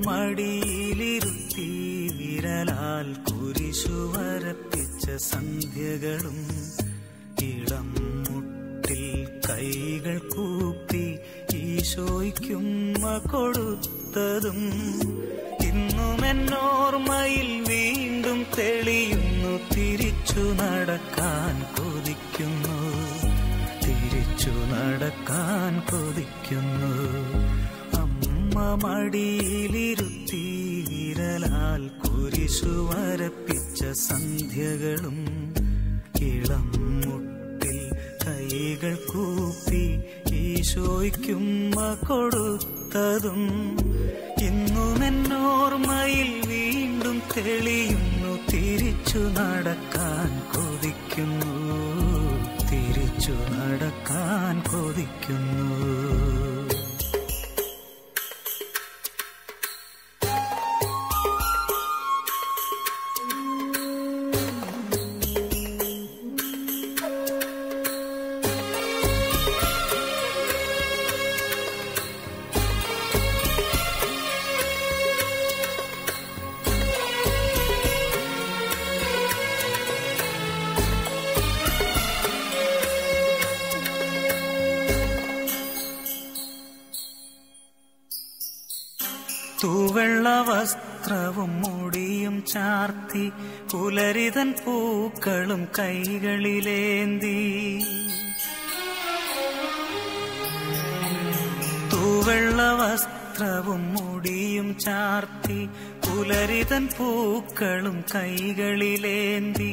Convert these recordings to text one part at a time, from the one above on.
മടിയിലിരുത്തി വിരലാൽ കുരിശു വരപ്പിച്ച സന്ധ്യകളും ഇളം മുട്ടിൽ കൈകൾ കൂപ്പി ഈശോയ്ക്കുമ്മ കൊടുത്തതും ഇന്നും എന്നോർമ്മയിൽ വീണ്ടും തെളിയുന്നു. തിരിച്ചു നടക്കാൻ കൊതിക്കുന്നു, തിരിച്ചു നടക്കാൻ കൊതിക്കുന്നു. അമ്മ മടിയിലിരുത്തി വിരലാൽ കുരിശു വരപ്പിച്ച സന്ധ്യകളും ഇളം മുട്ടിൽ കൈകൾ കൂപ്പി ഈശോയ്ക്കുമ്മ കൊടുത്തതും ഇന്നും എന്നോർമ്മയിൽ വീണ്ടും തെളിയുന്നു. തിരിച്ചു നടക്കാൻ കൊതിക്കുന്നു, തിരിച്ചു നടക്കാൻ കൊതിക്കുന്നു. തൂവെള്ള വസ്ത്രവും മുടിയും ചാർത്തി പുലരിതൻ പൂക്കളും കൈകളിലേന്തി. തൂവെള്ള വസ്ത്രവും മുടിയും ചാർത്തി പുലരിതൻ പൂക്കളും കൈകളിലേന്തി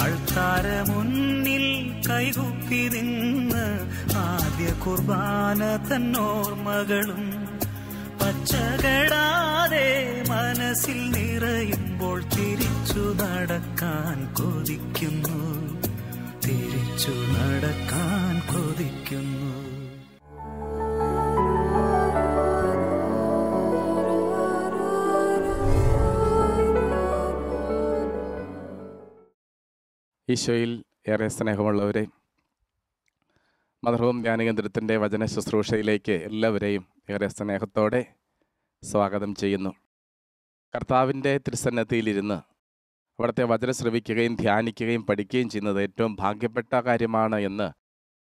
അൾത്താര മുന്നിൽ കൈകുപ്പി നിന്ന് ആദ്യ കുർബാന തന്നോർമ്മകളും പച്ചകടാതെ മനസ്സിൽ നിറയുമ്പോൾ തിരിച്ചു നടക്കാൻ കൊതിക്കുന്നു, തിരിച്ചു നടക്കാൻ കൊതിക്കുന്നു. ഈശോയിൽ ഏറെ സ്നേഹമുള്ളവരെ, മദർ ഹോം ധ്യാനകേന്ദ്രത്തിൻ്റെ വചന ശുശ്രൂഷയിലേക്ക് എല്ലാവരെയും ഏറെ സ്നേഹത്തോടെ സ്വാഗതം ചെയ്യുന്നു. കർത്താവിൻ്റെ തിരുസന്നിധിയിലിരുന്ന് അവിടുത്തെ വചനം ശ്രവിക്കുകയും ധ്യാനിക്കുകയും പഠിക്കുകയും ചെയ്യുന്നത് ഏറ്റവും ഭാഗ്യപ്പെട്ട കാര്യമാണ് എന്ന്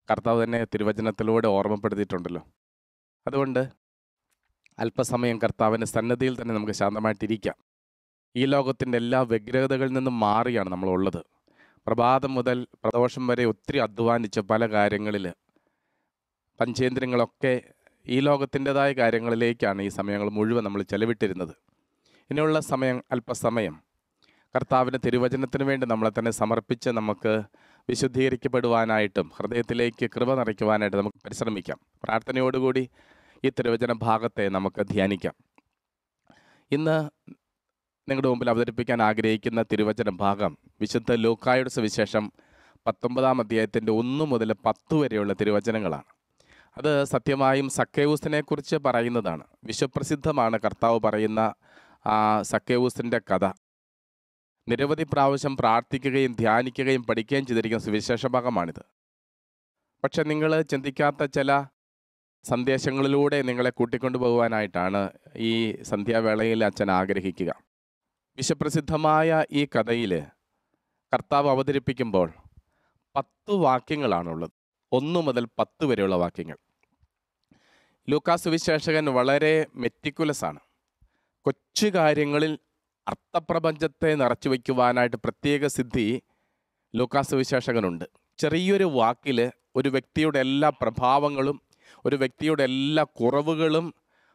കർത്താവ് തന്നെ തിരുവചനത്തിലൂടെ ഓർമ്മപ്പെടുത്തിയിട്ടുണ്ടല്ലോ. അതുകൊണ്ട് അല്പസമയം കർത്താവിൻ്റെ സന്നിധിയിൽ തന്നെ നമുക്ക് ശാന്തമായിട്ടിരിക്കാം. ഈ ലോകത്തിൻ്റെ എല്ലാ വ്യഗ്രതകളിൽ നിന്നും മാറിയാണ് നമ്മളുള്ളത്. പ്രഭാതം മുതൽ പ്രദോഷം വരെ ഒത്തിരി അധ്വാനിച്ച പല കാര്യങ്ങളിൽ പഞ്ചേന്ദ്രിയങ്ങളൊക്കെ ഈ ലോകത്തിൻ്റെതായ കാര്യങ്ങളിലേക്കാണ് ഈ സമയങ്ങൾ മുഴുവൻ നമ്മൾ ചെലവിട്ടിരുന്നത്. ഇനിയുള്ള സമയം അല്പസമയം കർത്താവിൻ്റെ തിരുവചനത്തിന് വേണ്ടി നമ്മളെ തന്നെ സമർപ്പിച്ച് നമുക്ക് വിശുദ്ധീകരിക്കപ്പെടുവാനായിട്ടും ഹൃദയത്തിലേക്ക് കൃപ നിറയ്ക്കുവാനായിട്ട് നമുക്ക് പരിശ്രമിക്കാം. പ്രാർത്ഥനയോടുകൂടി ഈ തിരുവചന ഭാഗത്തെ നമുക്ക് ധ്യാനിക്കാം. ഇന്ന് നിങ്ങളുടെ മുമ്പിൽ അവതരിപ്പിക്കാൻ ആഗ്രഹിക്കുന്ന തിരുവചന ഭാഗം വിശുദ്ധ ലൂക്കായുടെ സുവിശേഷം 19-ാം അധ്യായത്തിൻ്റെ 1 മുതൽ 10 വരെയുള്ള തിരുവചനങ്ങളാണ്. അത് സത്യമായും സക്കേവൂസിനെ കുറിച്ച് പറയുന്നതാണ്. വിശ്വപ്രസിദ്ധമാണ് കർത്താവ് പറയുന്ന സക്കേവൂസിൻ്റെ കഥ. നിരവധി പ്രാവശ്യം പ്രാർത്ഥിക്കുകയും ധ്യാനിക്കുകയും പഠിക്കുകയും ചെയ്തിരിക്കുന്ന സുവിശേഷ ഭാഗമാണിത്. പക്ഷെ നിങ്ങൾ ചിന്തിക്കാത്ത ചില സന്ദേശങ്ങളിലൂടെ നിങ്ങളെ കൂട്ടിക്കൊണ്ടുപോകുവാനായിട്ടാണ് ഈ സന്ധ്യാവേളയിൽ അച്ഛൻ ആഗ്രഹിക്കുക. വിശ്വപ്രസിദ്ധമായ ഈ കഥയിൽ കർത്താവ് അവതരിപ്പിക്കുമ്പോൾ 10 വാക്യങ്ങളാണുള്ളത്. 1 മുതൽ 10 വരെയുള്ള വാക്യങ്ങൾ. ലൂക്കാ സുവിശേഷകൻ വളരെ മെറ്റിക്കുലസ് ആണ്. കൊച്ചു കാര്യങ്ങളിൽ അർത്ഥപ്രപഞ്ചത്തെ നിറച്ചു വയ്ക്കുവാനായിട്ട് പ്രത്യേക സിദ്ധി ലൂക്കാ സുവിശേഷകനുണ്ട്. ചെറിയൊരു വാക്കിൽ ഒരു വ്യക്തിയുടെ എല്ലാ പ്രഭാവങ്ങളും ഒരു വ്യക്തിയുടെ എല്ലാ കുറവുകളും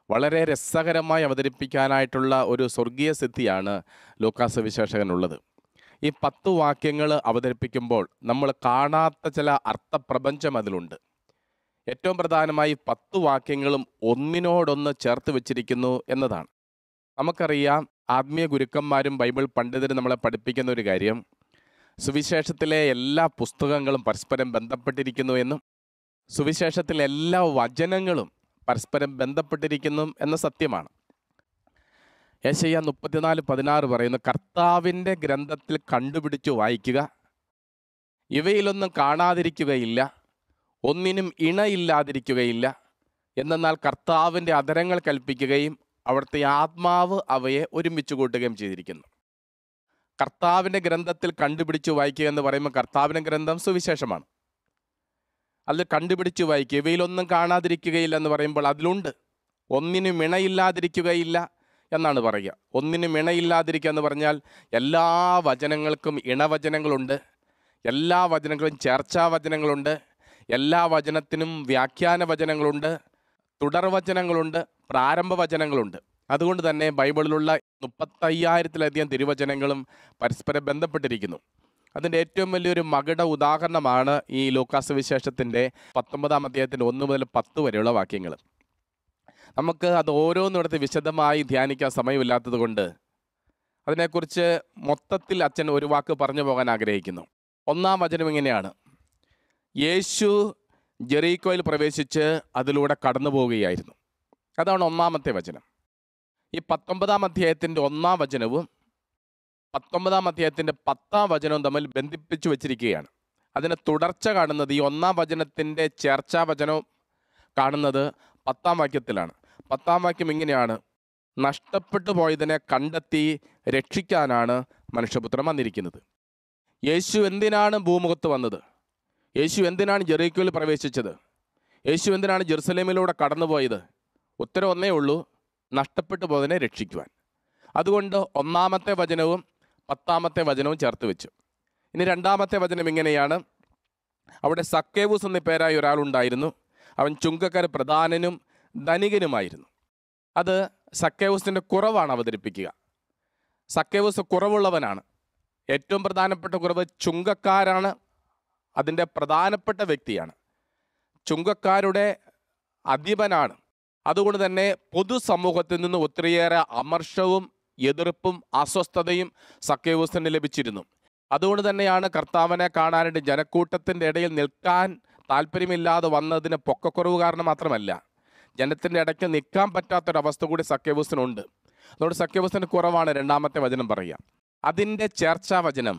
വളരെ രസകരമായി അവതരിപ്പിക്കാനായിട്ടുള്ള ഒരു സ്വർഗീയ സിദ്ധിയാണ് ലൂക്കാ സുവിശേഷകനുള്ളത്. ഈ 10 വാക്യങ്ങൾ അവതരിപ്പിക്കുമ്പോൾ നമ്മൾ കാണാത്ത ചില അർത്ഥപ്രപഞ്ചം അതിലുണ്ട്. ഏറ്റവും പ്രധാനമായി 10 വാക്യങ്ങളും ഒന്നിനോടൊന്ന് ചേർത്ത് വെച്ചിരിക്കുന്നു എന്നതാണ്. നമുക്കറിയാം, ആത്മീയ ഗുരുക്കന്മാരും ബൈബിൾ പണ്ഡിതരും നമ്മളെ പഠിപ്പിക്കുന്ന ഒരു കാര്യം, സുവിശേഷത്തിലെ എല്ലാ പുസ്തകങ്ങളും പരസ്പരം ബന്ധപ്പെട്ടിരിക്കുന്നു എന്നും സുവിശേഷത്തിലെ എല്ലാ വചനങ്ങളും പരസ്പരം ബന്ധപ്പെട്ടിരിക്കുന്നു എന്ന സത്യമാണ്. യെശയ്യാ 34:16 പറയുന്നു, കർത്താവിൻ്റെ ഗ്രന്ഥത്തിൽ കണ്ടുപിടിച്ചു വായിക്കുക, ഇവയിലൊന്നും കാണാതിരിക്കുകയില്ല, ഒന്നിനും ഇണയില്ലാതിരിക്കുകയില്ല. എന്നാൽ കർത്താവിൻ്റെ അധരങ്ങൾ കൽപ്പിക്കുകയും അവിടുത്തെ ആത്മാവ് അവയെ ഒരുമിച്ച് കൂട്ടുകയും ചെയ്തിരിക്കുന്നു. കർത്താവിൻ്റെ ഗ്രന്ഥത്തിൽ കണ്ടുപിടിച്ച് വായിക്കുക എന്ന് പറയുമ്പോൾ കർത്താവിൻ്റെ ഗ്രന്ഥം സുവിശേഷമാണ്. അത് കണ്ടുപിടിച്ച് വായിക്കുക. ഇവയിലൊന്നും കാണാതിരിക്കുകയില്ല എന്ന് പറയുമ്പോൾ അതിലുണ്ട്. ഒന്നിനും ഇണയില്ലാതിരിക്കുകയില്ല എന്നാണ് പറയുക. ഒന്നിനും ഇണയില്ലാതിരിക്കുക എന്ന് പറഞ്ഞാൽ എല്ലാ വചനങ്ങൾക്കും ഇണവചനങ്ങളുണ്ട്, എല്ലാ വചനങ്ങളും ചേർച്ചാ വചനങ്ങളുണ്ട്, എല്ലാ വചനത്തിനും വ്യാഖ്യാന വചനങ്ങളുണ്ട്, തുടർവചനങ്ങളുണ്ട്, പ്രാരംഭ വചനങ്ങളുണ്ട്. അതുകൊണ്ട് തന്നെ ബൈബിളിലുള്ള 35,000-ലധികം തിരുവചനങ്ങളും പരസ്പരം ബന്ധപ്പെട്ടിരിക്കുന്നു. അതിൻ്റെ ഏറ്റവും വലിയൊരു മകുട ഉദാഹരണമാണ് ഈ ലൂക്കാസ് വിശേഷത്തിൻ്റെ 19-ാം അധ്യായത്തിൻ്റെ 1 മുതൽ 10 വരെയുള്ള വാക്യങ്ങൾ. നമുക്ക് അത് ഓരോന്നിടത്ത് വിശദമായി ധ്യാനിക്കാൻ സമയമില്ലാത്തത് കൊണ്ട് അതിനെക്കുറിച്ച് മൊത്തത്തിൽ അച്ഛൻ ഒരു വാക്ക് പറഞ്ഞു പോകാൻ ആഗ്രഹിക്കുന്നു. 1-ാം വചനം ഇങ്ങനെയാണ്: യേശു ജെറീക്കോയിൽ പ്രവേശിച്ച് അതിലൂടെ കടന്നു പോവുകയായിരുന്നു. അതാണ് 1-ാമത്തെ വചനം. ഈ 19-ാം അധ്യായത്തിൻ്റെ 1-ാം വചനവും 19-ാം അധ്യായത്തിൻ്റെ 10-ാം വചനവും തമ്മിൽ ബന്ധിപ്പിച്ചു വച്ചിരിക്കുകയാണ്. അതിന് തുടർച്ച കാണുന്നത് ഈ 1-ാം വചനത്തിൻ്റെ ചേർച്ചാ വചനവും കാണുന്നത് 10-ാം വാക്യത്തിലാണ്. 10-ാം വാക്യം ഇങ്ങനെയാണ്: നഷ്ടപ്പെട്ടു പോയതിനെ കണ്ടെത്തി രക്ഷിക്കാനാണ് മനുഷ്യപുത്രൻ വന്നിരിക്കുന്നത്. യേശു എന്തിനാണ് ഭൂമുഖത്ത് വന്നത്? യേശു എന്തിനാണ് ജെറീക്കോയിൽ പ്രവേശിച്ചത്? യേശു എന്തിനാണ് ജെറുസലേമിലൂടെ കടന്നുപോയത്? ഉത്തരം ഒന്നേ ഉള്ളൂ: നഷ്ടപ്പെട്ടു പോയതിനെ രക്ഷിക്കുവാൻ. അതുകൊണ്ട് 1-ാമത്തെ വചനവും 10-ാമത്തെ വചനവും ചേർത്ത് വെച്ചു. ഇനി 2-ാമത്തെ വചനം ഇങ്ങനെയാണ്: അവിടെ സക്കേവൂസ് എന്ന പേരായ ഒരാളുണ്ടായിരുന്നു. അവൻ ചുങ്കക്കാർ പ്രധാനനും ധനികനുമായിരുന്നു. അത് സക്കേവൂസിൻ്റെ കുറവാണ് അവതരിപ്പിക്കുക. സക്കേവൂസ് കുറവുള്ളവനാണ്. ഏറ്റവും പ്രധാനപ്പെട്ട കുറവ് ചുങ്കക്കാരാണ്. അതിൻ്റെ പ്രധാനപ്പെട്ട വ്യക്തിയാണ്. ചുങ്കക്കാരുടെ അധിപനാണ്. അതുകൊണ്ട് തന്നെ പൊതുസമൂഹത്തിൽ നിന്ന് ഒത്തിരിയേറെ അമർഷവും എതിർപ്പും അസ്വസ്ഥതയും സക്കേവൂസിന് ലഭിച്ചിരുന്നു. അതുകൊണ്ട് തന്നെയാണ് കർത്താവിനെ കാണാനായിട്ട് ജനക്കൂട്ടത്തിൻ്റെ ഇടയിൽ നിൽക്കാൻ താല്പര്യമില്ലാതെ വന്നതിന് പൊക്കക്കുറവ് കാരണം മാത്രമല്ല, ജനത്തിൻ്റെ ഇടയ്ക്ക് നിൽക്കാൻ പറ്റാത്തൊരവസ്ഥ കൂടി സക്കേവൂസിനുണ്ട്. അതുകൊണ്ട് സക്കേവൂസിന് കുറവാണ് 2-ാമത്തെ വചനം പറയുക. അതിൻ്റെ ചേർച്ചാ വചനം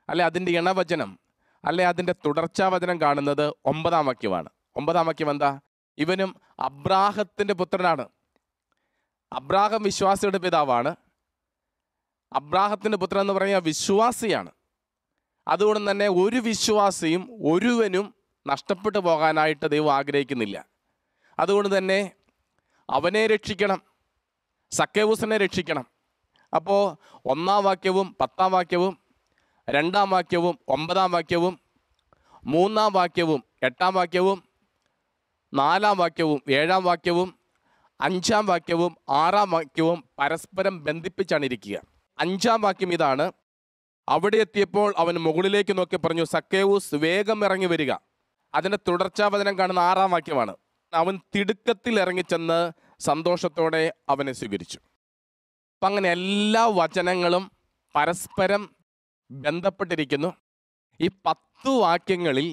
അല്ലെ അതിൻ്റെ ഇണവചനം അല്ലെ അതിൻ്റെ തുടർച്ചാ വചനം കാണുന്നത് 9-ാം വാക്യമാണ്. 9-ാം വാക്യം എന്താ? ഇവനും അബ്രാഹത്തിൻ്റെ പുത്രനാണ്. അബ്രാഹം വിശ്വാസിയുടെ പിതാവാണ്. അബ്രാഹത്തിൻ്റെ പുത്രൻ എന്ന് പറഞ്ഞാൽ വിശ്വാസിയാണ്. അതുകൊണ്ട് തന്നെ ഒരു വിശ്വാസിയും ഒരുവനും നഷ്ടപ്പെട്ടു പോകാനായിട്ട് ദൈവം ആഗ്രഹിക്കുന്നില്ല. അതുകൊണ്ട് തന്നെ അവനെ രക്ഷിക്കണം, സക്കേവൂസിനെ രക്ഷിക്കണം. അപ്പോൾ 1-ാം വാക്യവും 10-ാം വാക്യവും 2-ാം വാക്യവും 9-ാം വാക്യവും 3-ാം വാക്യവും 8-ാം വാക്യവും 4-ാം വാക്യവും 7-ാം വാക്യവും 5-ാം വാക്യവും 6-ാം വാക്യവും പരസ്പരം ബന്ധിപ്പിച്ചാണ് ഇരിക്കുക. 5-ാം വാക്യം ഇതാണ്: അവിടെ എത്തിയപ്പോൾ അവൻ മുകളിലേക്ക് നോക്കി പറഞ്ഞു, സക്കേവൂസ് വേഗം ഇറങ്ങി വരിക. അതിൻ്റെ തുടർച്ചാ വചനം കാണുന്ന 6-ാം വാക്യമാണ്. അവൻ തിടുക്കത്തിൽ ഇറങ്ങിച്ചെന്ന് സന്തോഷത്തോടെ അവനെ സ്വീകരിച്ചു. അപ്പം അങ്ങനെ എല്ലാ വചനങ്ങളും പരസ്പരം ബന്ധപ്പെട്ടിരിക്കുന്നു. ഈ 10 വാക്യങ്ങളിൽ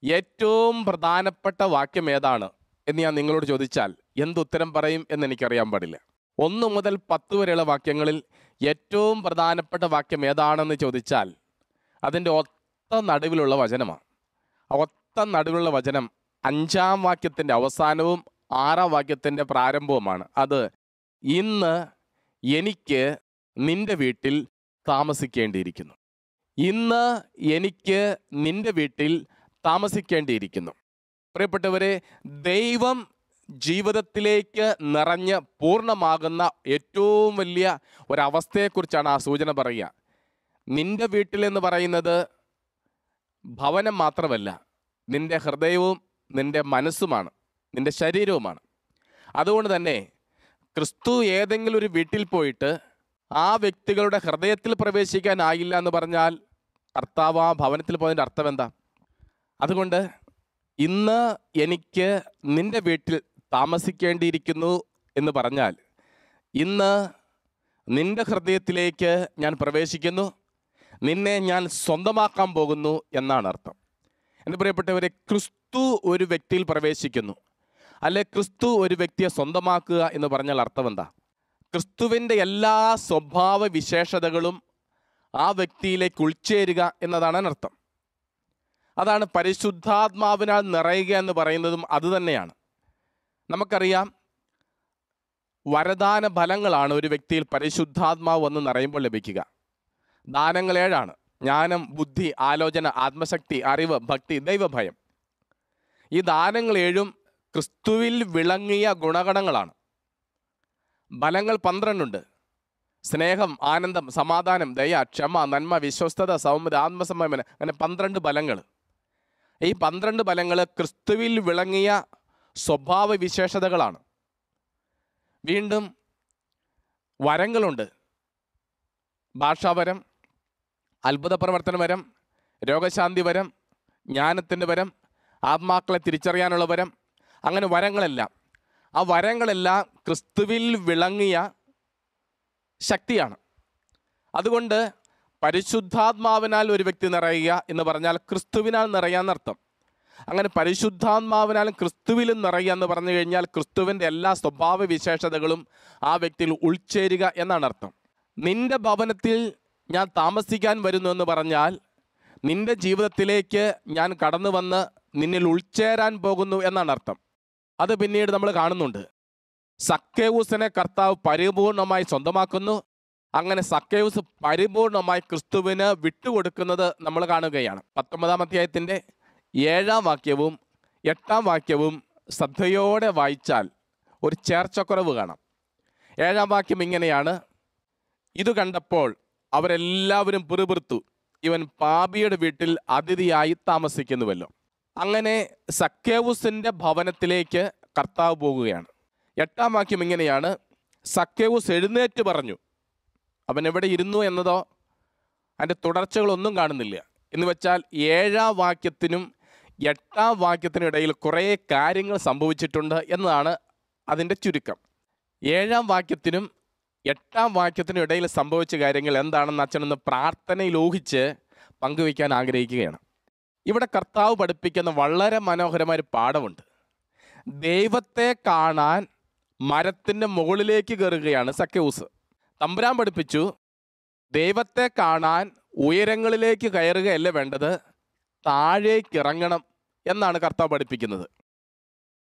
ഏറ്റവും പ്രധാനപ്പെട്ട വാക്യം ഏതാണ് എന്ന് ഞാൻ നിങ്ങളോട് ചോദിച്ചാൽ എന്തുത്തരം പറയും എന്ന് എനിക്കറിയാൻ പാടില്ല. 1 മുതൽ 10 വരെയുള്ള വാക്യങ്ങളിൽ ഏറ്റവും പ്രധാനപ്പെട്ട വാക്യം ഏതാണെന്ന് ചോദിച്ചാൽ അതിൻ്റെ ഒത്ത നടുവിലുള്ള വചനമാണ്. ഒത്ത നടുവിലുള്ള വചനം 5-ാം വാക്യത്തിൻ്റെ അവസാനവും 6-ാം വാക്യത്തിൻ്റെ പ്രാരംഭവുമാണ്. അത് ഇന്ന് എനിക്ക് നിൻ്റെ വീട്ടിൽ താമസിക്കേണ്ടിയിരിക്കുന്നു. ഇന്ന് എനിക്ക് നിൻ്റെ വീട്ടിൽ താമസിക്കേണ്ടിയിരിക്കുന്നു. പ്രിയപ്പെട്ടവരെ, ദൈവം ജീവിതത്തിലേക്ക് നിറഞ്ഞ് പൂർണ്ണമാകുന്ന ഏറ്റവും വലിയ ഒരവസ്ഥയെക്കുറിച്ചാണ് ആ സൂചന പറയുക. നിൻ്റെ വീട്ടിലെന്ന് പറയുന്നത് ഭവനം മാത്രമല്ല, നിൻ്റെ ഹൃദയവും നിൻ്റെ മനസ്സുമാണ്, നിൻ്റെ ശരീരവുമാണ്. അതുകൊണ്ട് തന്നെ ക്രിസ്തു ഏതെങ്കിലും ഒരു വീട്ടിൽ പോയിട്ട് ആ വ്യക്തികളുടെ ഹൃദയത്തിൽ പ്രവേശിക്കാനായില്ല എന്ന് പറഞ്ഞാൽ കർത്താവ് ആ ഭവനത്തിൽ പോയതിൻ്റെ അർത്ഥം എന്താ? അതുകൊണ്ട് ഇന്ന് എനിക്ക് നിൻ്റെ വീട്ടിൽ താമസിക്കേണ്ടിയിരിക്കുന്നു എന്ന് പറഞ്ഞാൽ ഇന്ന് നിൻ്റെ ഹൃദയത്തിലേക്ക് ഞാൻ പ്രവേശിക്കുന്നു, നിന്നെ ഞാൻ സ്വന്തമാക്കാൻ പോകുന്നു എന്നാണ് അർത്ഥം. എൻ്റെ പ്രിയപ്പെട്ടവരെ, ക്രിസ്തു ഒരു വ്യക്തിയിൽ പ്രവേശിക്കുന്നു അല്ലെ ക്രിസ്തു ഒരു വ്യക്തിയെ സ്വന്തമാക്കുക എന്ന് പറഞ്ഞാൽ അർത്ഥം എന്താ? ക്രിസ്തുവിൻ്റെ എല്ലാ സ്വഭാവ വിശേഷതകളും ആ വ്യക്തിയിലേക്ക് ഉൾച്ചേരുക എന്നതാണ് അർത്ഥം. അതാണ് പരിശുദ്ധാത്മാവിനാൽ നിറയുക എന്ന് പറയുന്നതും അതുതന്നെയാണ്. നമുക്കറിയാം, വരദാന ഫലങ്ങളാണ് ഒരു വ്യക്തിയിൽ പരിശുദ്ധാത്മാവ് വന്ന് നിറയുമ്പോൾ ലഭിക്കുക. ദാനങ്ങൾ 7 ജ്ഞാനം, ബുദ്ധി, ആലോചന, ആത്മശക്തി, അറിവ്, ഭക്തി, ദൈവഭയം. ഈ ദാനങ്ങൾ 7 ക്രിസ്തുവിൽ വിളങ്ങിയ ഗുണഗണങ്ങളാണ്. ഫലങ്ങൾ 12 സ്നേഹം, ആനന്ദം, സമാധാനം, ദയ, ക്ഷമ, നന്മ, വിശ്വസ്തത, സൗമ്യത, ആത്മസംയമനം, അങ്ങനെ 12 ഫലങ്ങൾ. ഈ 12 ഫലങ്ങൾ ക്രിസ്തുവിൽ വിളങ്ങിയ സ്വഭാവ വിശേഷതകളാണ്. വീണ്ടും വരങ്ങളുണ്ട്. ഭാഷാവരം, അത്ഭുത പ്രവർത്തന വരം, രോഗശാന്തി വരം, ജ്ഞാനത്തിൻ്റെ വരം, ആത്മാക്കളെ തിരിച്ചറിയാനുള്ള വരം, അങ്ങനെ വരങ്ങളെല്ലാം. ആ വരങ്ങളെല്ലാം ക്രിസ്തുവിൽ വിളങ്ങിയ ശക്തിയാണ്. അതുകൊണ്ട് പരിശുദ്ധാത്മാവിനാൽ ഒരു വ്യക്തി നിറയുക എന്ന് പറഞ്ഞാൽ ക്രിസ്തുവിനാൽ നിറയാന്നർത്ഥം. അങ്ങനെ പരിശുദ്ധാത്മാവിനാലും ക്രിസ്തുവിലും നിറയുക എന്ന് പറഞ്ഞു കഴിഞ്ഞാൽ ക്രിസ്തുവിൻ്റെ എല്ലാ സ്വഭാവ വിശേഷതകളും ആ വ്യക്തിയിൽ ഉൾച്ചേരുക എന്നാണ് അർത്ഥം. നിന്റെ ഭവനത്തിൽ ഞാൻ താമസിക്കാൻ വരുന്നു എന്ന് പറഞ്ഞാൽ നിന്റെ ജീവിതത്തിലേക്ക് ഞാൻ കടന്നു വന്ന് നിന്നിൽ ഉൾച്ചേരാൻ പോകുന്നു എന്നാണ് അർത്ഥം. അത് പിന്നീട് നമ്മൾ കാണുന്നുണ്ട്. സക്കേവൂസിനെ കർത്താവ് പരിപൂർണമായി സ്വന്തമാക്കുന്നു. അങ്ങനെ സക്കേവൂസ് പരിപൂർണമായി ക്രിസ്തുവിന് വിട്ടുകൊടുക്കുന്നത് നമ്മൾ കാണുകയാണ്. 19-ാം അധ്യായത്തിൻ്റെ 7-ാം വാക്യവും 8-ാം വാക്യവും ശ്രദ്ധയോടെ വായിച്ചാൽ ഒരു ചേർച്ചക്കുറവ് കാണാം. 7-ാം വാക്യം ഇങ്ങനെയാണ്: ഇത് കണ്ടപ്പോൾ അവരെല്ലാവരും പിറുപിറുത്തു, ഇവൻ പാപിയുടെ വീട്ടിൽ അതിഥിയായി താമസിക്കുന്നുവല്ലോ. അങ്ങനെ സക്കേവൂസിൻ്റെ ഭവനത്തിലേക്ക് കർത്താവ് പോകുകയാണ്. 8-ാം വാക്യം ഇങ്ങനെയാണ്: സക്കേവൂസ് എഴുന്നേറ്റ് പറഞ്ഞു. അവൻ എവിടെ ഇരുന്നു എന്നതോ അതിൻ്റെ തുടർച്ചകളൊന്നും കാണുന്നില്ല. എന്ന് വെച്ചാൽ 7-ാം വാക്യത്തിനും 8-ാം വാക്യത്തിനും ഇടയിൽ കുറേ കാര്യങ്ങൾ സംഭവിച്ചിട്ടുണ്ട് എന്നതാണ് അതിൻ്റെ ചുരുക്കം. 7-ാം വാക്യത്തിനും 8-ാം വാക്യത്തിനും ഇടയിൽ സംഭവിച്ച കാര്യങ്ങൾ എന്താണെന്ന് അച്ഛനൊന്ന് പ്രാർത്ഥനയിൽ ഊഹിച്ച് പങ്കുവയ്ക്കാൻ ആഗ്രഹിക്കുകയാണ്. ഇവിടെ കർത്താവ് പഠിപ്പിക്കുന്ന വളരെ മനോഹരമായ ഒരു പാഠമുണ്ട്. ദൈവത്തെ കാണാൻ മരത്തിൻ്റെ മുകളിലേക്ക് കയറുകയാണ് സക്കേവൂസ്. തമ്പുരാൻ പഠിപ്പിച്ചു, ദൈവത്തെ കാണാൻ ഉയരങ്ങളിലേക്ക് കയറുകയല്ല വേണ്ടത്, താഴേക്ക് ഇറങ്ങണം എന്നാണ് കർത്താവ് പഠിപ്പിക്കുന്നത്.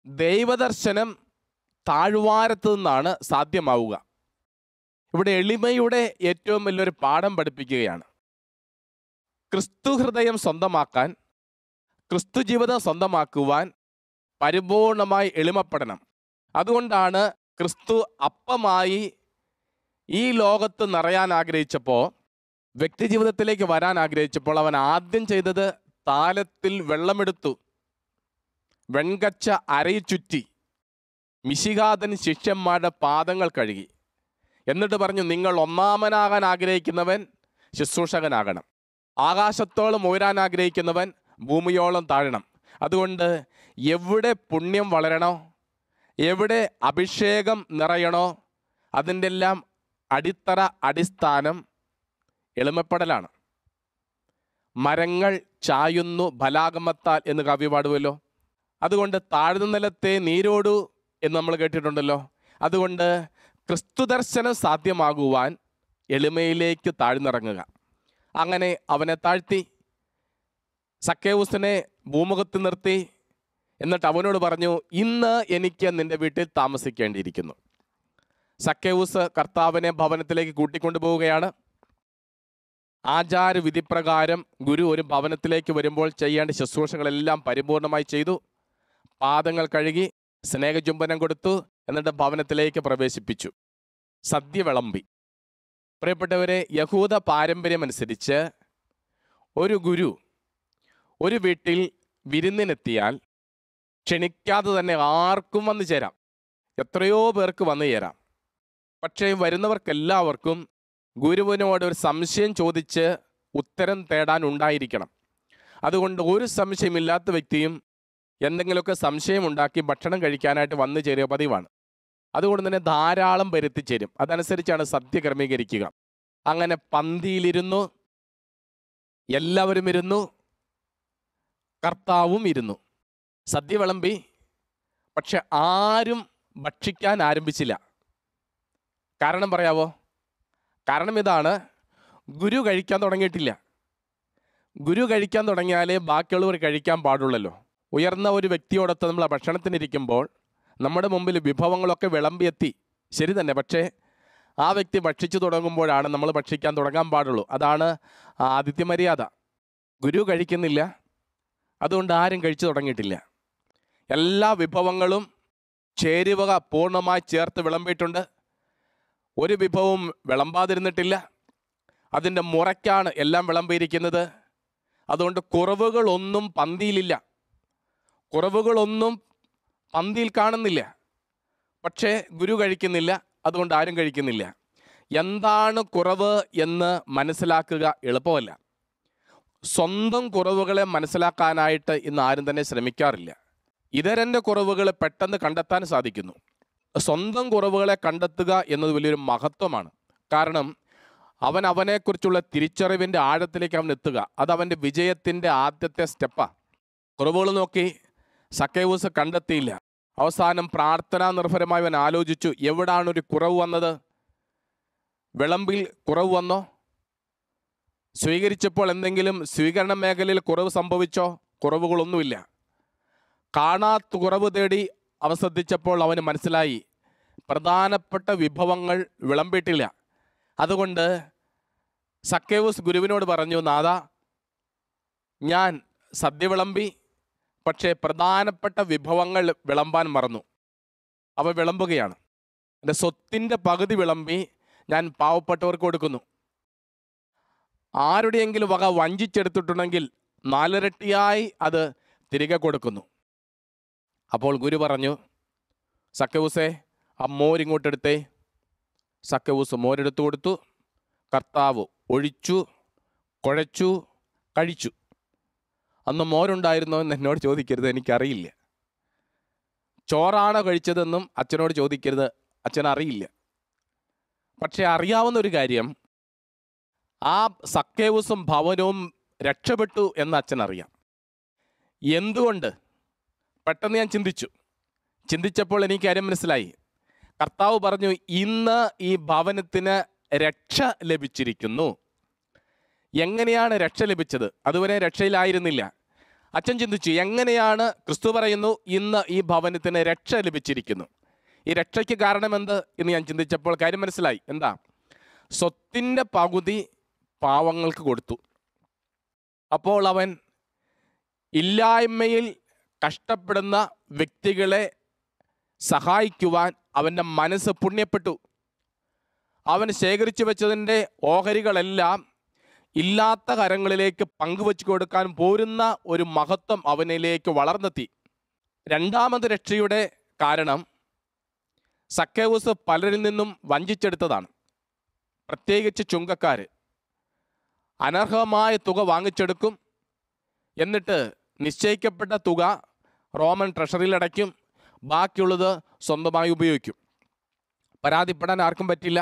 ദൈവദർശനം താഴ്വാരത്ത് നിന്നാണ് സാധ്യമാവുക. ഇവിടെ എളിമയുടെ ഏറ്റവും വലിയൊരു പാഠം പഠിപ്പിക്കുകയാണ്. ക്രിസ്തു ഹൃദയം സ്വന്തമാക്കാൻ, ക്രിസ്തു ജീവിതം സ്വന്തമാക്കുവാൻ പരിപൂർണമായി എളിമപ്പെടണം. അതുകൊണ്ടാണ് ക്രിസ്തു അപ്പമായി ഈ ലോകത്ത് നിറയാൻ ആഗ്രഹിച്ചപ്പോൾ, വ്യക്തി ജീവിതത്തിലേക്ക് വരാൻ ആഗ്രഹിച്ചപ്പോൾ അവൻ ആദ്യം ചെയ്തത് താലത്തിൽ വെള്ളമെടുത്തു, വെൺകച്ച അരയിൽ ചുറ്റി, മിശിഹാതൻ ശിഷ്യന്മാരുടെ പാദങ്ങൾ കഴുകി. എന്നിട്ട് പറഞ്ഞു, നിങ്ങൾ ഒന്നാമനാകാൻ ആഗ്രഹിക്കുന്നവൻ ശുശ്രൂഷകനാകണം. ആകാശത്തോളം ഉയരാൻ ആഗ്രഹിക്കുന്നവൻ ഭൂമിയോളം താഴണം. അതുകൊണ്ട് എവിടെ പുണ്യം വളരണോ, എവിടെ അഭിഷേകം നിറയണോ, അതിൻ്റെ എല്ലാം അടിത്തറ, അടിസ്ഥാനം എളിമപ്പെടലാണ്. മരങ്ങൾ ചായുന്നു ഫലാഗമത്താൽ എന്ന് കവി പാടുമല്ലോ. അതുകൊണ്ട് താഴ്ന്ന നിലത്തെ നീരോടു എന്ന് നമ്മൾ കേട്ടിട്ടുണ്ടല്ലോ. അതുകൊണ്ട് ക്രിസ്തു ദർശനം സാധ്യമാകുവാൻ എളിമയിലേക്ക് താഴ്ന്നിറങ്ങുക. അങ്ങനെ അവനെ താഴ്ത്തി, സക്കേവൂസിനെ ഭൂമുഖത്ത് നിർത്തി. എന്നിട്ട് അവനോട് പറഞ്ഞു, ഇന്ന് എനിക്ക് നിൻ്റെ വീട്ടിൽ താമസിക്കേണ്ടിയിരിക്കുന്നു. സക്കേവൂസ് കർത്താവിനെ ഭവനത്തിലേക്ക് കൂട്ടിക്കൊണ്ടുപോവുകയാണ്. ആചാരവിധിപ്രകാരം ഗുരു ഒരു ഭവനത്തിലേക്ക് വരുമ്പോൾ ചെയ്യേണ്ട ശുശ്രൂഷകളെല്ലാം പരിപൂർണമായി ചെയ്തു. പാദങ്ങൾ കഴുകി, സ്നേഹചുംബനം കൊടുത്തു. എന്നിട്ട് ഭവനത്തിലേക്ക് പ്രവേശിപ്പിച്ചു. സദ്യ വിളമ്പി. പ്രിയപ്പെട്ടവരെ, യഹൂദ പാരമ്പര്യമനുസരിച്ച് ഒരു ഗുരു ഒരു വീട്ടിൽ വിരുന്നിനെത്തിയാൽ ക്ഷണിക്കാതെ തന്നെ ആർക്കും വന്നു ചേരാം. എത്രയോ പേർക്ക് വന്നു ചേരാം. പക്ഷേ വരുന്നവർക്കെല്ലാവർക്കും ഗുരുവിനോട് ഒരു സംശയം ചോദിച്ച് ഉത്തരം തേടാൻ ഉണ്ടായിരിക്കണം. അതുകൊണ്ട് ഒരു സംശയമില്ലാത്ത വ്യക്തിയും എന്തെങ്കിലുമൊക്കെ സംശയമുണ്ടാക്കി ഭക്ഷണം കഴിക്കാനായിട്ട് വന്നു ചേരുക പതിവാണ്. അതുകൊണ്ട് തന്നെ ധാരാളം പേര് എത്തിച്ചേരും. അതനുസരിച്ചാണ് സദ്യ ക്രമീകരിക്കുക. അങ്ങനെ പന്തിയിലിരുന്നു, എല്ലാവരും ഇരുന്നു, കർത്താവും ഇരുന്നു. സദ്യ വിളമ്പി. പക്ഷെ ആരും ഭക്ഷിക്കാൻ ആരംഭിച്ചില്ല. കാരണം പറയാവോ? കാരണം ഇതാണ്: ഗുരു കഴിക്കാൻ തുടങ്ങിയിട്ടില്ല. ഗുരു കഴിക്കാൻ തുടങ്ങിയാലേ ബാക്കിയുള്ളവർ കഴിക്കാൻ പാടുള്ളല്ലോ. ഉയർന്ന ഒരു വ്യക്തിയോടൊത്ത് നമ്മൾ ഭക്ഷണത്തിനിരിക്കുമ്പോൾ നമ്മുടെ മുമ്പിൽ വിഭവങ്ങളൊക്കെ വിളമ്പിയെത്തി. ശരി തന്നെ. പക്ഷേ ആ വ്യക്തി ഭക്ഷിച്ചു തുടങ്ങുമ്പോഴാണ് നമ്മൾ ഭക്ഷിക്കാൻ തുടങ്ങാൻ പാടുള്ളൂ. അതാണ് ആതിഥ്യമര്യാദ. ഗുരു കഴിക്കുന്നില്ല, അതുകൊണ്ട് ആരും കഴിച്ചു തുടങ്ങിയിട്ടില്ല. എല്ലാ വിഭവങ്ങളും ചേരുവക പൂർണ്ണമായി ചേർത്ത് വിളമ്പിയിട്ടുണ്ട്. ഒരു വിഭവവും വിളമ്പാതിരുന്നിട്ടില്ല. അതിൻ്റെ മുറയ്ക്കാണ് എല്ലാം വിളമ്പിയിരിക്കുന്നത്. അതുകൊണ്ട് കുറവുകളൊന്നും പന്തിയിലില്ല, കുറവുകളൊന്നും പന്തിയിൽ കാണുന്നില്ല. പക്ഷേ ഗുരു കഴിക്കുന്നില്ല, അതുകൊണ്ട് ആരും കഴിക്കുന്നില്ല. എന്താണ് കുറവ് എന്ന് മനസ്സിലാക്കുക എളുപ്പമല്ല. സ്വന്തം കുറവുകളെ മനസ്സിലാക്കാനായിട്ട് ഇന്ന് ആരും തന്നെ ശ്രമിക്കാറില്ല. ഇതരൻ്റെ കുറവുകൾ പെട്ടെന്ന് കണ്ടെത്താൻ സാധിക്കുന്നു. സ്വന്തം കുറവുകളെ കണ്ടെത്തുക എന്നത് വലിയൊരു മഹത്വമാണ്. കാരണം അവനെക്കുറിച്ചുള്ള തിരിച്ചറിവിൻ്റെ ആഴത്തിലേക്ക് അവൻ എത്തുക. അത് അവൻ്റെ വിജയത്തിൻ്റെ ആദ്യത്തെ സ്റ്റെപ്പാണ്. കുറവുകൾ നോക്കി സക്കേവൂസ് കണ്ടെത്തിയില്ല. അവസാനം പ്രാർത്ഥനാ നിർഭരമായി അവൻ ആലോചിച്ചു, എവിടാണ് ഒരു കുറവ് വന്നത്? വിളമ്പിൽ കുറവ് വന്നോ? സ്വീകരിച്ചപ്പോൾ എന്തെങ്കിലും സ്വീകരണ മേഖലയിൽ കുറവ് സംഭവിച്ചോ? കുറവുകളൊന്നുമില്ല. കാണാത്ത കുറവ് തേടി അവൻ ശ്രദ്ധിച്ചപ്പോൾ അവന് മനസ്സിലായി, പ്രധാനപ്പെട്ട വിഭവങ്ങൾ വിളമ്പിയിട്ടില്ല. അതുകൊണ്ട് സക്കേവൂസ് ഗുരുവിനോട് പറഞ്ഞു, നാഥാ, ഞാൻ സദ്യ വിളമ്പി, പക്ഷേ പ്രധാനപ്പെട്ട വിഭവങ്ങൾ വിളമ്പാൻ മറന്നു. അവ വിളമ്പുകയാണ്. എൻ്റെ സ്വത്തിൻ്റെ പകുതി വിളമ്പി ഞാൻ പാവപ്പെട്ടവർക്ക് കൊടുക്കുന്നു. ആരുടെയെങ്കിലും വക വഞ്ചിച്ചെടുത്തിട്ടുണ്ടെങ്കിൽ 4 ഇരട്ടിയായി അത് തിരികെ കൊടുക്കുന്നു. അപ്പോൾ ഗുരു പറഞ്ഞു, സക്കേവൂസേ, ആ മോരിങ്ങോട്ടെടുത്തേ. സക്കേവൂസ് മോരെടുത്തു കൊടുത്തു. കർത്താവ് ഒഴിച്ചു, കുഴച്ചു, കഴിച്ചു. അന്ന് മോരുണ്ടായിരുന്നോ എന്ന് എന്നോട് ചോദിക്കരുത്, എനിക്കറിയില്ല. ചോറാണോ കഴിച്ചതെന്നും അച്ഛനോട് ചോദിക്കരുത്, അച്ഛനറിയില്ല. പക്ഷേ അറിയാവുന്ന ഒരു കാര്യം, ആ സക്കേവൂസും ഭവനവും രക്ഷപ്പെട്ടു എന്ന് അച്ഛനറിയാം. എന്തുകൊണ്ട്? പെട്ടെന്ന് ഞാൻ ചിന്തിച്ചപ്പോൾ എനിക്ക് കാര്യം മനസ്സിലായി. കർത്താവ് പറഞ്ഞു, ഇന്ന് ഈ ഭവനത്തിന് രക്ഷ ലഭിച്ചിരിക്കുന്നു. എങ്ങനെയാണ് രക്ഷ ലഭിച്ചത്? അതുവരെ രക്ഷയിലായിരുന്നില്ല. അച്ഛൻ ചിന്തിച്ചു, എങ്ങനെയാണ് ക്രിസ്തു പറയുന്നു ഇന്ന് ഈ ഭവനത്തിന് രക്ഷ ലഭിച്ചിരിക്കുന്നു? ഈ രക്ഷയ്ക്ക് കാരണമെന്ത് എന്ന് ഞാൻ ചിന്തിച്ചപ്പോൾ കാര്യം മനസ്സിലായി. എന്താ? സ്വത്തിൻ്റെ പകുതി പാവങ്ങൾക്ക് കൊടുത്തു. അപ്പോൾ അവൻ ഇല്ലായ്മയിൽ കഷ്ടപ്പെടുന്ന വ്യക്തികളെ സഹായിക്കുവാൻ അവൻ്റെ മനസ്സ് പുണ്യപ്പെട്ടു. അവൻ ശേഖരിച്ചു വെച്ചതിൻ്റെ ഓഹരികളെല്ലാം ഇല്ലാത്ത കരങ്ങളിലേക്ക് പങ്കുവെച്ചു കൊടുക്കാൻ പോരുന്ന ഒരു മഹത്വം അവനിലേക്ക് വളർന്നെത്തി. രണ്ടാമത് രക്ഷയുടെ കാരണം സക്കേവൂസ് പലരിൽ നിന്നും വഞ്ചിച്ചെടുത്തതാണ്. പ്രത്യേകിച്ച് ചുങ്കക്കാർ അനർഹമായ തുക വാങ്ങിച്ചെടുക്കും. എന്നിട്ട് നിശ്ചയിക്കപ്പെട്ട തുക റോമൻ ട്രഷറിയിൽ അടയ്ക്കും. ബാക്കിയുള്ളത് സ്വന്തമായി ഉപയോഗിക്കും. പരാതിപ്പെടാൻ ആർക്കും പറ്റില്ല.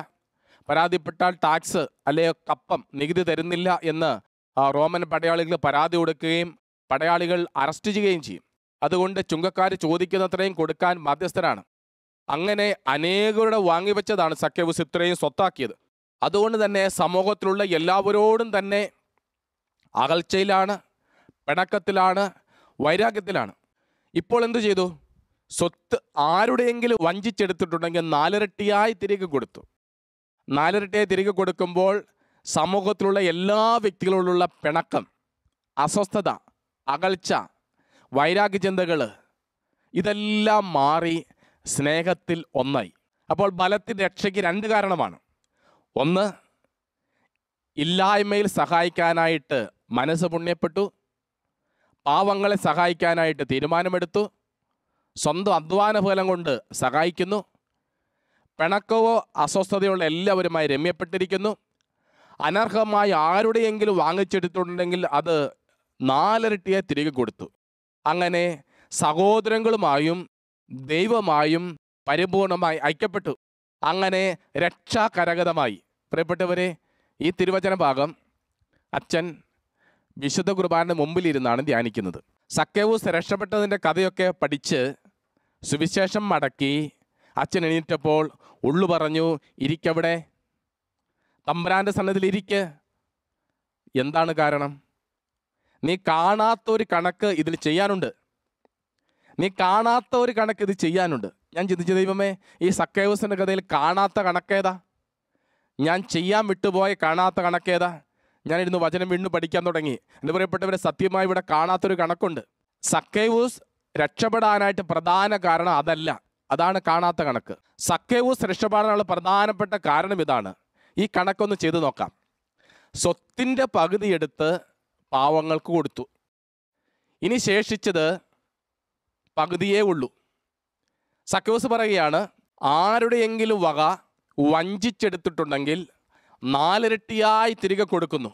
പരാതിപ്പെട്ടാൽ ടാക്സ് അല്ലെങ്കിൽ കപ്പം നികുതി തരുന്നില്ല എന്ന് റോമൻ പടയാളികൾ പരാതി കൊടുക്കുകയും പടയാളികൾ അറസ്റ്റ് ചെയ്യുകയും ചെയ്യും. അതുകൊണ്ട് ചുങ്കക്കാർ ചോദിക്കുന്നത്രയും കൊടുക്കാൻ ബാധ്യസ്ഥരാണ്. അങ്ങനെ അനേകരുടെ വാങ്ങിവെച്ചതാണ് സക്കേവൂസ് ഇത്രയും സ്വത്താക്കിയത്. അതുകൊണ്ട് തന്നെ സമൂഹത്തിലുള്ള എല്ലാവരോടും തന്നെ അകൽച്ചയിലാണ്, പിണക്കത്തിലാണ്, വൈരാഗ്യത്തിലാണ്. ഇപ്പോൾ എന്തു ചെയ്തു? സ്വത്ത് ആരുടെയെങ്കിലും വഞ്ചിച്ചെടുത്തിട്ടുണ്ടെങ്കിൽ 4 ഇരട്ടിയായി തിരികെ കൊടുത്തു. 4 ഇരട്ടിയായി തിരികെ കൊടുക്കുമ്പോൾ സമൂഹത്തിലുള്ള എല്ലാ വ്യക്തികളോടുള്ള പിണക്കം, അസ്വസ്ഥത, അകൽച്ച, വൈരാഗ്യ ചിന്തകൾ ഇതെല്ലാം മാറി സ്നേഹത്തിൽ ഒന്നായി. അപ്പോൾ ബലത്തിൻ്റെ രക്ഷയ്ക്ക് 2 കാരണമാണ്. ഒന്ന്, ഇല്ലായ്മയിൽ സഹായിക്കാനായിട്ട് മനസ്സ് പുണ്യപ്പെട്ടു. പാവങ്ങളെ സഹായിക്കാനായിട്ട് തീരുമാനമെടുത്തു. സ്വന്തം അധ്വാന ഫലം കൊണ്ട് സഹായിക്കുന്നു. പിണക്കവോ അസ്വസ്ഥതയുള്ള എല്ലാവരുമായി രമ്യപ്പെട്ടിരിക്കുന്നു. അനർഹമായി ആരുടെയെങ്കിലും വാങ്ങിച്ചെടുത്തിട്ടുണ്ടെങ്കിൽ അത് 4 ഇരട്ടിയെ തിരികെ കൊടുത്തു. അങ്ങനെ സഹോദരങ്ങളുമായും ദൈവമായും പരിപൂർണമായി ഐക്യപ്പെട്ടു. അങ്ങനെ രക്ഷാ കരഗതമായി. പ്രിയപ്പെട്ടവരെ, ഈ തിരുവചന ഭാഗം അച്ഛൻ വിശുദ്ധ കുർബാനയുടെ മുമ്പിലിരുന്നാണ് ധ്യാനിക്കുന്നത്. സക്കേവൂസ് രക്ഷപ്പെട്ടതിൻ്റെ കഥയൊക്കെ പഠിച്ച് സുവിശേഷം മടക്കി അച്ഛൻ എണീറ്റപ്പോൾ ഉള്ളു പറഞ്ഞു, ഇരിക്കവിടെ, തമ്പുരാൻ്റെ സന്നദ്ധിയിൽ ഇരിക്ക്. എന്താണ് കാരണം? നീ കാണാത്തൊരു കണക്ക് ഇതിൽ ചെയ്യാനുണ്ട്. നീ കാണാത്ത ഒരു കണക്ക് ഇത് ചെയ്യാനുണ്ട്. ഞാൻ ചിന്തിച്ച ദൈവമേ, ഈ സക്കേവൂസിൻ്റെ കഥയിൽ കാണാത്ത കണക്കേതാ? ഞാൻ ചെയ്യാൻ വിട്ടുപോയ കാണാത്ത കണക്കേതാ? ഞാനിരുന്ന് വചനം വീണ്ടും പഠിക്കാൻ തുടങ്ങി. എന്ന് പറയപ്പെട്ടവരെ, സത്യമായി ഇവിടെ കാണാത്തൊരു കണക്കുണ്ട്. സക്കേവൂസ് രക്ഷപ്പെടാനായിട്ട് പ്രധാന കാരണം അതല്ല, അതാണ് കാണാത്ത കണക്ക്. സക്കേവൂസ് രക്ഷപ്പെടാനുള്ള പ്രധാനപ്പെട്ട കാരണം ഇതാണ്. ഈ കണക്കൊന്ന് ചെയ്തു നോക്കാം. സ്വത്തിൻ്റെ പകുതി എടുത്ത് പാവങ്ങൾക്ക് കൊടുത്തു. ഇനി ശേഷിച്ചത് പകുതിയേ ഉള്ളൂ. സക്കേവൂസ് പറയുകയാണ്, ആരുടെയെങ്കിലും വക വഞ്ചിച്ചെടുത്തിട്ടുണ്ടെങ്കിൽ 4 ഇരട്ടിയായി തിരികെ കൊടുക്കുന്നു.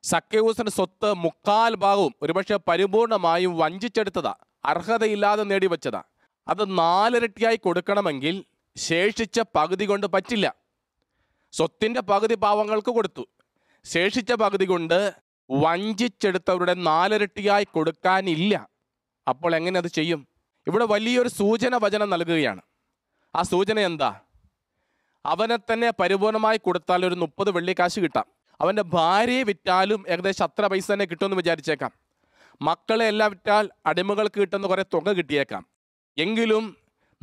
സക്കേവൂസിൻ്റെ സ്വത്ത് 3/4 ഭാഗവും ഒരുപക്ഷെ പരിപൂർണമായും വഞ്ചിച്ചെടുത്തതാ, അർഹതയില്ലാതെ നേടിവെച്ചതാ. അത് 4 ഇരട്ടിയായി കൊടുക്കണമെങ്കിൽ ശേഷിച്ച പകുതി കൊണ്ട് പറ്റില്ല. സ്വത്തിൻ്റെ പകുതി പാവങ്ങൾക്ക് കൊടുത്തു, ശേഷിച്ച പകുതി കൊണ്ട് വഞ്ചിച്ചെടുത്തവരുടെ 4 ഇരട്ടിയായി കൊടുക്കാനില്ല. അപ്പോൾ എങ്ങനെ അത് ചെയ്യും? ഇവിടെ വലിയൊരു സൂചന വചനം നൽകുകയാണ്. ആ സൂചന എന്താ? അവനെ തന്നെ പരിപൂർണമായി കൊടുത്താൽ ഒരു 30 വെള്ളിക്കാശ് കിട്ടാം. അവൻ്റെ ഭാര്യയെ വിറ്റാലും ഏകദേശം അത്ര പൈസ തന്നെ കിട്ടുമെന്ന് വിചാരിച്ചേക്കാം. മക്കളെ എല്ലാം വിറ്റാൽ അടിമകൾക്ക് കിട്ടുന്ന കുറേ തുക കിട്ടിയേക്കാം. എങ്കിലും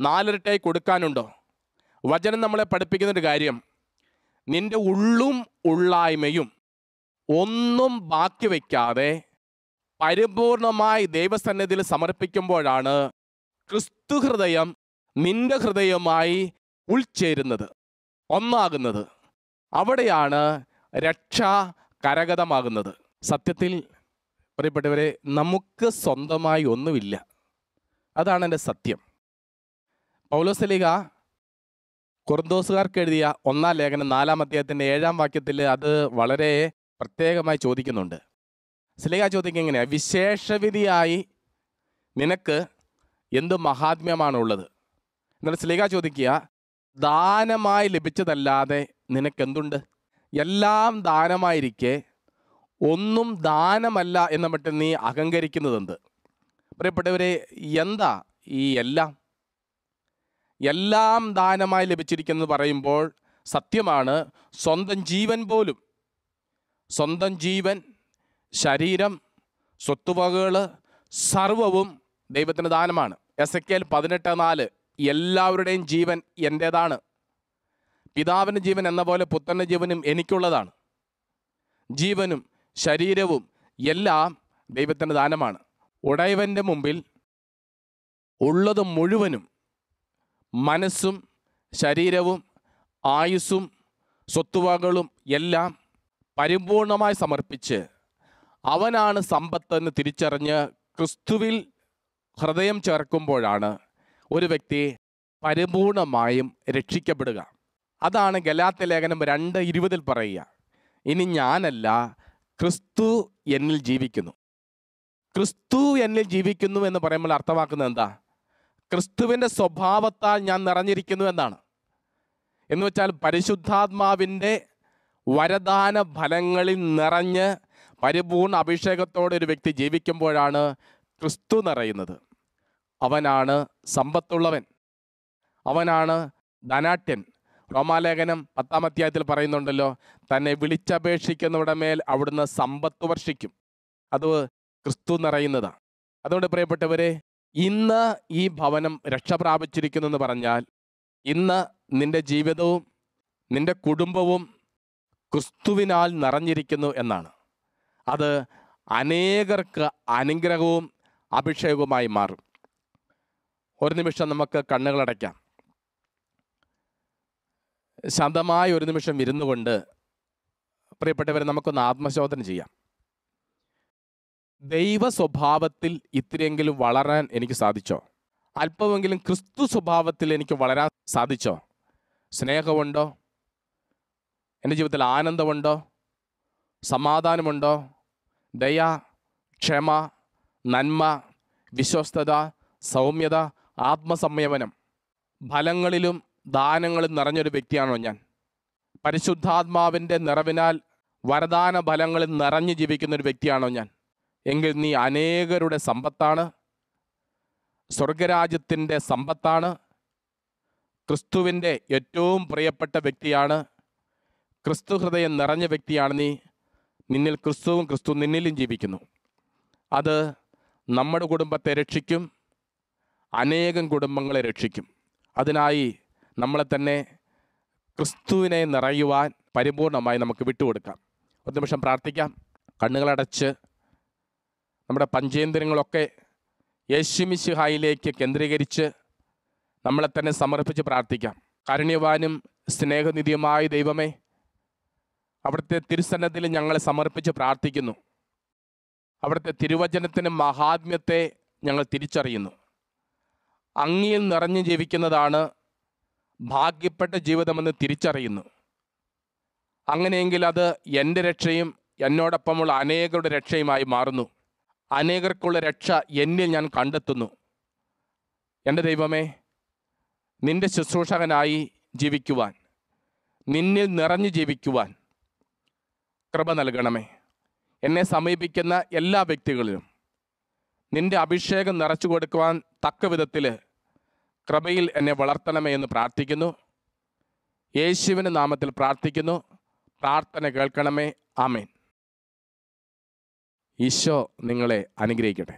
4 ഇരട്ടിയായി കൊടുക്കാനുണ്ടോ? വചനം നമ്മളെ പഠിപ്പിക്കുന്നൊരു കാര്യം, നിന്റെ ഉള്ളും ഉള്ളായ്മയും ഒന്നും ബാക്കി വയ്ക്കാതെ പരിപൂർണമായി ദൈവസന്നിധിയിൽ സമർപ്പിക്കുമ്പോഴാണ് ക്രിസ്തു ഹൃദയം നിന്റെ ഹൃദയമായി ഉൾച്ചേരുന്നത്, ഒന്നാകുന്നത്. അവിടെയാണ് രക്ഷ കരഗതമാകുന്നത്. സത്യത്തിൽ പ്രിയപ്പെട്ടവരെ, നമുക്ക് സ്വന്തമായി ഒന്നുമില്ല. അതാണ് എൻ്റെ സത്യം. പൗലോസ്ലീഹ കൊറിന്തോസുകാർക്ക് എഴുതിയ 1-ാം ലേഖനം 4-ാം അധ്യായത്തിൻ്റെ 7-ാം വാക്യത്തിൽ അത് വളരെ പ്രത്യേകമായി ചോദിക്കുന്നുണ്ട്. സ്ലീഹ ചോദിക്കുക എങ്ങനെയാണ്? വിശേഷവിധിയായി നിനക്ക് എന്ത് മഹാത്മ്യമാണുള്ളത്? എന്നിട്ട് സ്ലീഹ ചോദിക്കുക, ദാനമായി ലഭിച്ചതല്ലാതെ നിനക്കെന്തുണ്ട്? എല്ലാം ദാനമായിരിക്കെ ഒന്നും ദാനമല്ല എന്ന മട്ടിൽ നീ അഹങ്കരിക്കുന്നതെന്ത്? പ്രിയപ്പെട്ടവരെ, എന്താ ഈ എല്ലാം ദാനമായി ലഭിച്ചിരിക്കുന്നത് പറയുമ്പോൾ സത്യമാണ്. സ്വന്തം ജീവൻ പോലും, സ്വന്തം ജീവൻ, ശരീരം, സ്വത്തുവകകൾ സർവവും ദൈവത്തിന് ദാനമാണ്. എസെക്കിയേൽ 18:4, എല്ലാവരുടെയും ജീവൻ എൻ്റേതാണ്, പിതാവിൻ്റെ ജീവൻ എന്ന പോലെ പുത്രൻ്റെ ജീവനും എനിക്കുള്ളതാണ്. ജീവനും ശരീരവും എല്ലാം ദൈവത്തിൻ്റെ ദാനമാണ്. ഉടയവൻ്റെ മുമ്പിൽ ഉള്ളത് മുഴുവനും, മനസ്സും ശരീരവും ആയുസ്സും സ്വത്തുവകകളും എല്ലാം പരിപൂർണമായി സമർപ്പിച്ച് അവനാണ് സമ്പത്തെന്ന് തിരിച്ചറിഞ്ഞ് ക്രിസ്തുവിൽ ഹൃദയം ചേർക്കുമ്പോഴാണ് ഒരു വ്യക്തി പരിപൂർണമായും രക്ഷിക്കപ്പെടുക. അതാണ് ഗലാത്യ ലേഖനം 2:20 പറയുക, ഇനി ഞാനല്ല, ക്രിസ്തു എന്നിൽ ജീവിക്കുന്നു. ക്രിസ്തു എന്നിൽ ജീവിക്കുന്നു എന്ന് പറയുമ്പോൾ അർത്ഥമാക്കുന്നത് എന്താ? ക്രിസ്തുവിൻ്റെ സ്വഭാവത്താൽ ഞാൻ നിറഞ്ഞിരിക്കുന്നു എന്നാണ്. എന്ന് വെച്ചാൽ പരിശുദ്ധാത്മാവിൻ്റെ വരദാന ഫലങ്ങളിൽ നിറഞ്ഞ് പരിപൂർണ അഭിഷേകത്തോടെ ഒരു വ്യക്തി ജീവിക്കുമ്പോഴാണ് ക്രിസ്തു നിറയുന്നത്. അവനാണ് സമ്പത്തുള്ളവൻ, അവനാണ് ധനാട്യൻ. റോമാലേഖനം 10-ാം അധ്യായത്തിൽ പറയുന്നുണ്ടല്ലോ, തന്നെ വിളിച്ചപേക്ഷിക്കുന്നവരുടെ മേൽ അവിടുന്ന് സമ്പത്ത് വർഷിക്കും. അത് ക്രിസ്തു നിറയുന്നതാണ്. അതുകൊണ്ട് പ്രിയപ്പെട്ടവരെ, ഇന്ന് ഈ ഭവനം രക്ഷ പ്രാപിച്ചിരിക്കുന്നു എന്ന് പറഞ്ഞാൽ ഇന്ന് നിന്റെ ജീവിതവും നിന്റെ കുടുംബവും ക്രിസ്തുവിനാൽ നിറഞ്ഞിരിക്കുന്നു എന്നാണ്. അത് അനേകർക്ക് അനുഗ്രഹവും അഭിഷേകവുമായി മാറും. ഒരു നിമിഷം നമുക്ക് കണ്ണുകളടയ്ക്കാം. ശാന്തമായ ഒരു നിമിഷം ഇരുന്നു കൊണ്ട് പ്രിയപ്പെട്ടവരെ, നമുക്കൊന്ന് ആത്മശോധന ചെയ്യാം. ദൈവ സ്വഭാവത്തിൽ ഇത്തിരിയെങ്കിലും വളരാൻ എനിക്ക് സാധിച്ചോ? അല്പമെങ്കിലും ക്രിസ്തു സ്വഭാവത്തിൽ എനിക്ക് വളരാൻ സാധിച്ചോ? സ്നേഹമുണ്ടോ? എൻ്റെ ജീവിതത്തിൽ ആനന്ദമുണ്ടോ? സമാധാനമുണ്ടോ? ദയ, ക്ഷമ, നന്മ, വിശ്വസ്തത, സൗമ്യത, ആത്മസംയമനം, ഫലങ്ങളിലും ദാനങ്ങളും നിറഞ്ഞൊരു വ്യക്തിയാണോ ഞാൻ? പരിശുദ്ധാത്മാവിൻ്റെ നിറവിനാൽ വരദാന ഫലങ്ങളിൽ നിറഞ്ഞു ജീവിക്കുന്ന ഒരു വ്യക്തിയാണോ ഞാൻ? എങ്കിൽ നീ അനേകരുടെ സമ്പത്താണ്, സ്വർഗരാജ്യത്തിൻ്റെ സമ്പത്താണ്, ക്രിസ്തുവിൻ്റെ ഏറ്റവും പ്രിയപ്പെട്ട വ്യക്തിയാണ്, ക്രിസ്തു ഹൃദയം നിറഞ്ഞ വ്യക്തിയാണ് നീ. നിന്നിൽ ക്രിസ്തുവും ക്രിസ്തു നിന്നിലും ജീവിക്കുന്നു. അത് നമ്മുടെ കുടുംബത്തെ രക്ഷിക്കും, അനേകം കുടുംബങ്ങളെ രക്ഷിക്കും. അതിനായി നമ്മളെ തന്നെ ക്രിസ്തുവിനെ നിറയുവാൻ പരിപൂർണമായി നമുക്ക് വിട്ടുകൊടുക്കാം. ഒരു നിമിഷം പ്രാർത്ഥിക്കാം. കണ്ണുകളടച്ച് നമ്മുടെ പഞ്ചേന്ദ്രിയങ്ങളൊക്കെ യേശുമിശിഹായിലേക്ക് കേന്ദ്രീകരിച്ച് നമ്മളെ തന്നെ സമർപ്പിച്ച് പ്രാർത്ഥിക്കാം. കാരുണ്യവാനും സ്നേഹനിധിയുമായ ദൈവമേ, അവിടുത്തെ തിരുസന്നതിൽ ഞങ്ങളെ സമർപ്പിച്ച് പ്രാർത്ഥിക്കുന്നു. അവിടുത്തെ തിരുവചനത്തിൻ്റെ മഹാത്മ്യത്തെ ഞങ്ങൾ തിരിച്ചറിയുന്നു. അങ്ങിയിൽ നിറഞ്ഞു ജീവിക്കുന്നതാണ് ഭാഗ്യപ്പെട്ട ജീവിതമെന്ന് തിരിച്ചറിയുന്നു. അങ്ങനെയെങ്കിൽ അത് എൻ്റെ രക്ഷയും എന്നോടൊപ്പമുള്ള അനേകരുടെ രക്ഷയുമായി മാറുന്നു. അനേകർക്കുള്ള രക്ഷ എന്നിൽ ഞാൻ കണ്ടെത്തുന്നു. എൻ്റെ ദൈവമേ, നിൻ്റെ ശുശ്രൂഷകനായി ജീവിക്കുവാൻ, നിന്നിൽ നിറഞ്ഞു ജീവിക്കുവാൻ കൃപ നൽകണമേ. എന്നെ സമീപിക്കുന്ന എല്ലാ വ്യക്തികളിലും നിൻ്റെ അഭിഷേകം നിറച്ചു കൊടുക്കുവാൻ തക്ക വിധത്തിൽ കൃപയിൽ എന്നെ വളർത്തണമേ എന്ന് പ്രാർത്ഥിക്കുന്നു. യേശുവിൻ്റെ നാമത്തിൽ പ്രാർത്ഥിക്കുന്നു. പ്രാർത്ഥന കേൾക്കണമേ. ആമേൻ. ഈശോ നിങ്ങളെ അനുഗ്രഹിക്കട്ടെ.